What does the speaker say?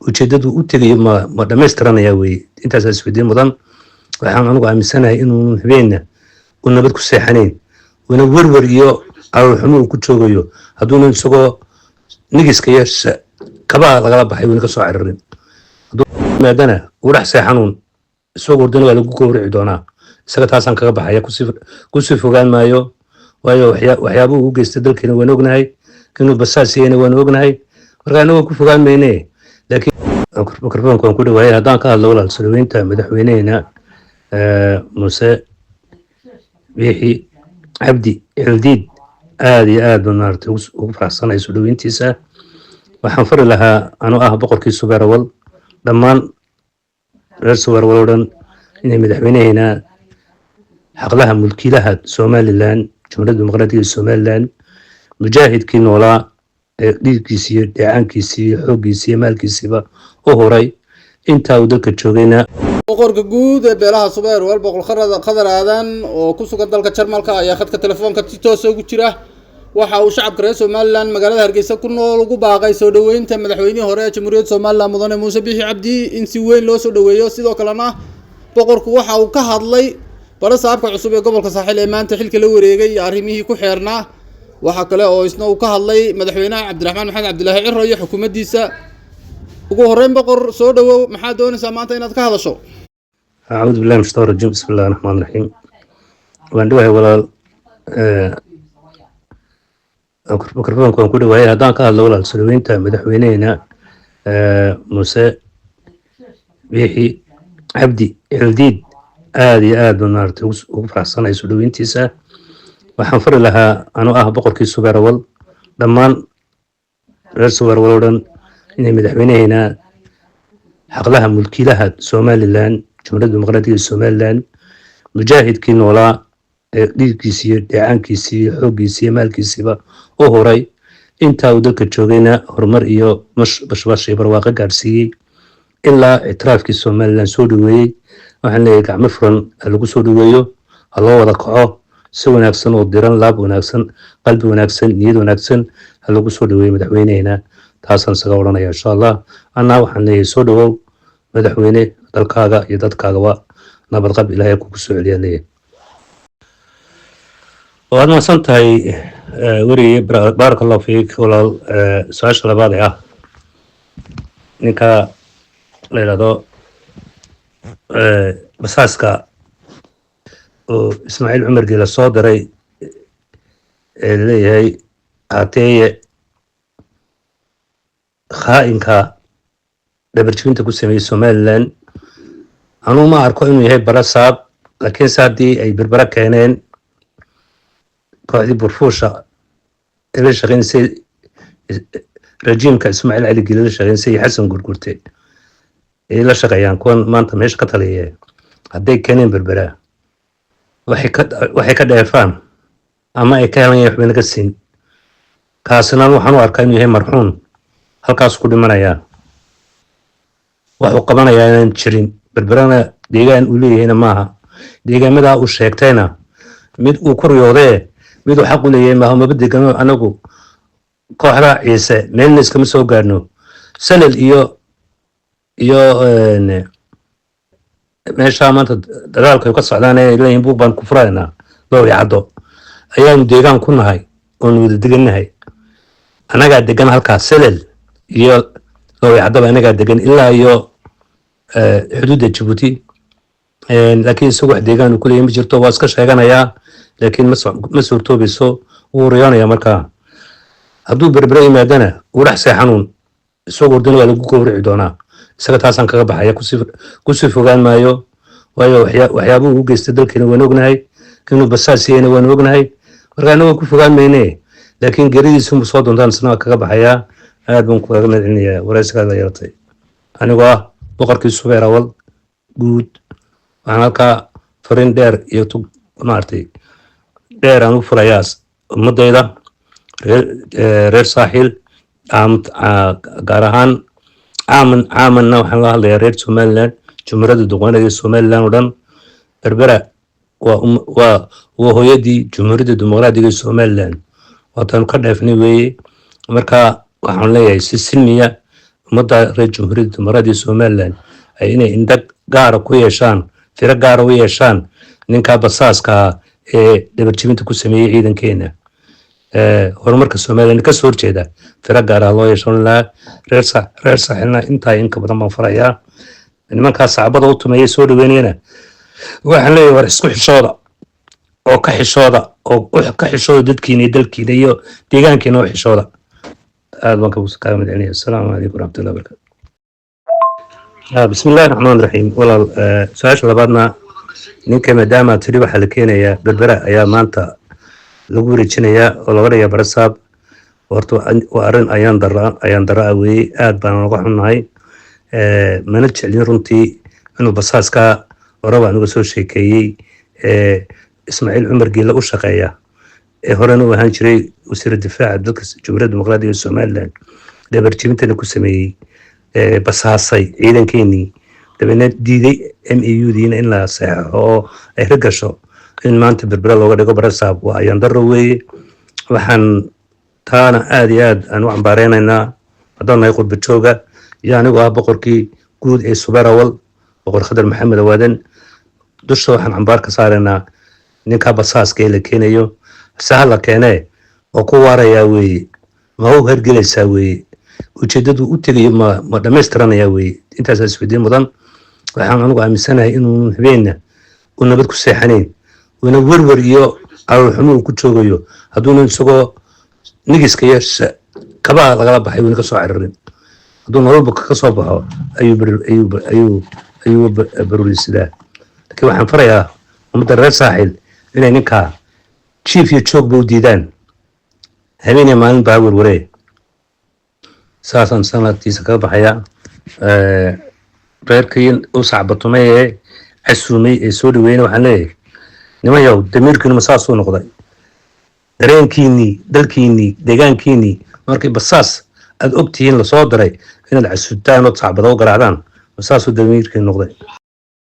ujeedadu u tegay ma dhamaystiranaya weeye intaas isweydiin mudan waxaan anigu aaminsanahay inuu habeenna uu nabad ku seexanayn una werwer iyo caloolxumo uu ku joogayo hadduuna isagoo nigiska iyo kabaha lagala baxay wayna ka soo cararin maadana uu dhex seexanuun isagoo ordana waa lagu gowrici doonaa isaga taasaan kaga baxaya kusii fogaan maayo waayo waxyaabuhu u geystay dalkeena waan ognahay inuu basaasiyeyna waan ognahay marka anagoo ku fogaan mayne laakiin mikrofoonka waan ku dhawaayay haddaan ka hadlo walaal sulaweynta madaxweyneheena muse biixi cabdi xildiid aad iyo aad baan maaragtay ugu faraxsanahay soo dhaweyntiisa waxaan fari lahaa anuu ah boqorkii subeerawal dhammaan reer subeerawal oo dhan inay madaxweyneheena xaqlaha mulkiilaha somalilan jumhuriyadda dimuqraadiga somalilan mujaahidkii noolaa ee dhiiggiisa iyo dheecaankiisa iyo xooggiisa iyo maalkiisiba u horay intaa uu dalka joogayna boqorka guud ee beelaha subeerawal boqol khadar aadan oo ku sugan dalka Jarmalka ayaa khadka telefoonka si toos ah ugu jira waxa uu shacabka reer Somaliland magaalada Hargeysa ku nool ugu baaqay soo dhaweynta madaxweynihii hore ee Jamhuuriyadda Somaliland mudane Muuse Biixi Cabdi in si weyn loo soo dhaweeyo sidoo kalena boqorku waxa uu ka hadlay barasaabka cusub ee gobolka Saaxil ee maanta xilka la wareegay iyo arrimihii ku xeernaa waxa kale oo isna uu ka hadlay madaxweynaha Cabdiraxmaan Maxamed Cabdilaahi Cirro iyo xukuumaddiisa ugu horeyn boqor soo dhawow maxaa doonaysaa maanta inaad ka hadasho أعوذ بالله من الشيطان الرجيم بسم الله الرحمن الرحيم waan dhawahay walaal mikrofoonka waan ku dhawaayay haddaan ka hadlo walaal sulaweynta madaxweyneheena muse biixi cabdi xildiid aad iyo aad baan maaragtay ugu faraxsanahay soo dhaweyntiisa waxaan fari lahaa anuu ah boqorkii subeerawal dhammaan reer subeerawal oo dhan inay madaxweyneheena xaqlaha mulkiilaha somalilan jumhuriyadda dimuqraadiga somalilan mujaahidkii noolaa ee dhiiggiisa iyo dheecaankiisa iyo xooggiisa iyo maalkiisiba u horay intaa uu dalka joogayna horumar iyo bashbash iyo barwaaqo gaadhsiiyey ilaa ictiraafkii somalilan soo dhaweeyey waxaan leeyahay gacmo furan ha lagu soo dhaweeyo ha loo wada kaco si wanaagsan oo diran laab wanaagsan qalbi wanaagsan niyad wanaagsan ha lagu soo dhaweeyo madaxweyneheena taasaan isaga odhanaya insha allah annaa waxaan leeyahay soo dhawow madaxweyne dalkaaga iyo dadkaagaba nabadqab ilaahay kugu soo celiyaan leeyahay waad mahadsan tahay werigii baaraka allahu fiik walaal su-aasha labaad ee ah ninka la yidhahdo basaaska oo ismaaciil cumar geela soo diray ee leeyahay haateeye khaa'inka dhabarjibinta ku sameeyey somalilan anuu ma arko inuu yahay barasaab laakiinse haddii ay berbera keeneen kooxdii burfuusha ee la shaqeynaysay rajiimka ismaaciil cali geele la shaqeynaysay iyo xasan gurgurte ay la shaqeeyaan kuwan maanta meesha ka taliya hadday keeneen berbera waxay ka dheefaan ama ay ka helan yahay waxbayna ka siin kaasina waxaan u arkaa inuu yahay marxuun halkaas ku dhimanayaa waxuu qabanayaa inaan jirin berberana deegaan uu leeyahayna maaha deegaamadaa uu sheegtayna mid uu ku riyoodee miduu xaq u leeyahay maaha maba degano anagu kooxda ciise meelna iskama soo gaadhno salal iyo meeshaa maanta dagaalka ay ka socdaan ee leeyihin buug baan ku furaynaa doowi caddo ayaanu deegaan ku nahay oonu wada degannahay annagaa degan halkaas salal iyo doowi caddaba annagaa degan ilaa iyo xuduudda jabuuti laakiin isagu wax deegaan uu ku leeyahay ma jirto waa iska sheeganayaa laakiin ma suurtoobayso wuu riyoonaya markaa hadduu berbera yimaadana uu dhex seexanuun isagoo ordana waa lagu gowrici doonaa isaga taasaan kaga baxaya kusii fogaan maayo waayo waxyaabuhu u geystay dalkeena waan ognahay inuu basaasiyeyna waan ognahay marka anagoo ku fogaan mayne laakiin geeridiisunbu soo doontaan isna kaga baxayaa aad baan kugaga madcelinayaa waraysigaada yeelatay anigoo ah boqorkii subeerawal guud waxaan halkaa farin dheer iyo maaragtay dheer aan u furayaa ummadayda reer saaxiil gaar ahaan caamanna waxaan la hadlayaa reer somaliland jumhuriyadda dimuqraadiga somaliland oo dhan berbera waa hooyadii jumhuriyadda dimuqraadiga somaliland waataanu ka dheefnay weeye marka waxaan leeyahay si silmiya ummadda reer jamhuuriyadda dimuqraadiga somalilan ay inay indha gaara ku yeeshaan firo gaara u yeeshaan ninkaa basaaska ah ee dhabarjibinta ku sameeyey ciidankeena horumarka somalilan kasoo horjeeda firo gaara loo yeeshan lahaa reer saaxilna intaa inka badan baan farayaa nimankaa sacbada u tumeeyay soo dhaweynayana waxaan leeyahay war isku xishooda oo ka xishooda oo ka xishooda dadkiina iyo dalkiina iyo deegaankiina oo xishooda aad baan kaaga madcelinaya assalaamu calaykum waraxmatullahi wabarakatu بسم الله الرحمن الرحيم والله سؤال لبعضنا ninka maadaama tiri waxa la keenayaa berbera ayaa maanta lagu wareejinayaa oo laga dhigaa barasaab horta waa arrin ayaan dara weeye aad baan uga xunnahay mana jeclin runtii inuu basaaska horeba anuga soo sheekeeyey ismaaciil cumar geela u shaqeeya horena u ahaan jiray wasiir difaaca dalka jamhuuriyadda dimuqraadiga somaliland dhabarjibintana ku sameeyey basaasay ciidankeenii dabeedna diiday MEU-diina in la saxeexo oo ay ka gasho in maanta berbera looga dhigo barasaab waa ayaan daro weeye waxaan taana aad iyo aad aan u cambaareynayna haddaan nahay qurba jooga iyo anigu ah boqorkii guud ee suberawal boqor khadar maxamed awaadan dusha waxaan cambaar ka saaraynaa ninkaa basaaska ee la keenayo saha la keenee oo ku waarayaa weeye ma u hergelaysaa weeye ujeedadu u tegayo ma dhammaystiranayaa weeye intaasaa isweydiin mudan waxaan anigu aaminsanahay inuu habeenna u nabad ku seexanayn una werwer iyo caloolxumo uu ku joogayo hadduuna isagoo nigiska iyo kabaha lagala baxay wayna ka soo cararin hadduu nololba ka soo baxo ayuu barurisidaa laakiin waxaan farayaa ummadda reer saaxil inay ninkaa jiif iyo joogba u diidaan habeenaya maalin baa werwaree saasaan sanadkiisa kaga baxaya reerkii u sacbatumay ee casuumay ee soo dhaweeyna waxaan leeyahay niman yow damiirkiinu ma saasuu noqday dareenkiinii dalkiinii deegaankiinii markii basaas aad ogtihiin lasoo diray inaad casuubtaan ood sacbada u garaacdaan ma saasuu damiirkiinu noqday